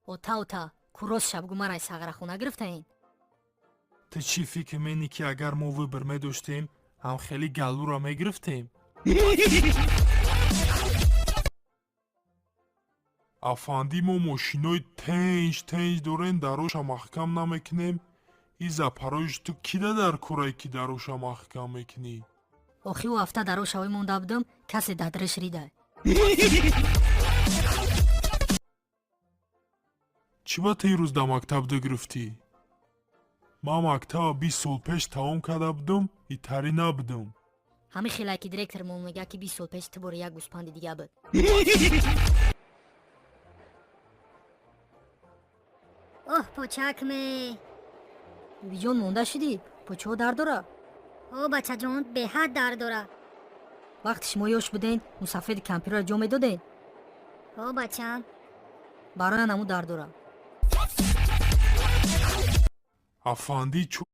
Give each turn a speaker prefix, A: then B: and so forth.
A: ота курос шабгумарай сағрахона гирифтаин.
B: Ты чӣ фикр менӣ ки агар мо выбор медоштем ҳамхели галлура мегирифтем? афанди мо мошинои тенҷ дорем дароша маҳкам намекунем. иза пароиш ту кида дар курае ки дароша маҳкам мекунӣ?
A: охи у ҳафта дарошавои монда будам касе дадреш рида.
B: чӣ ба ты рӯз да мактаб дагирифтӣ? ман мактаба 20 сол пеш тамом карда будам, итари набудам.
A: ҳамин хелае ки директор мо мега ки 20 сол пеш ту бори як гӯспанди дига буд. оҳ почакме. бибиҷон монда шудӣ? почаҳо дард дора?
C: о бачаҷон беҳад дард дора.
A: вақти шумо ёш буден мусафеди кампирро ҷо медоден?
C: о бачам.
A: бароян ҳамун дард дора.
B: афанди чӯ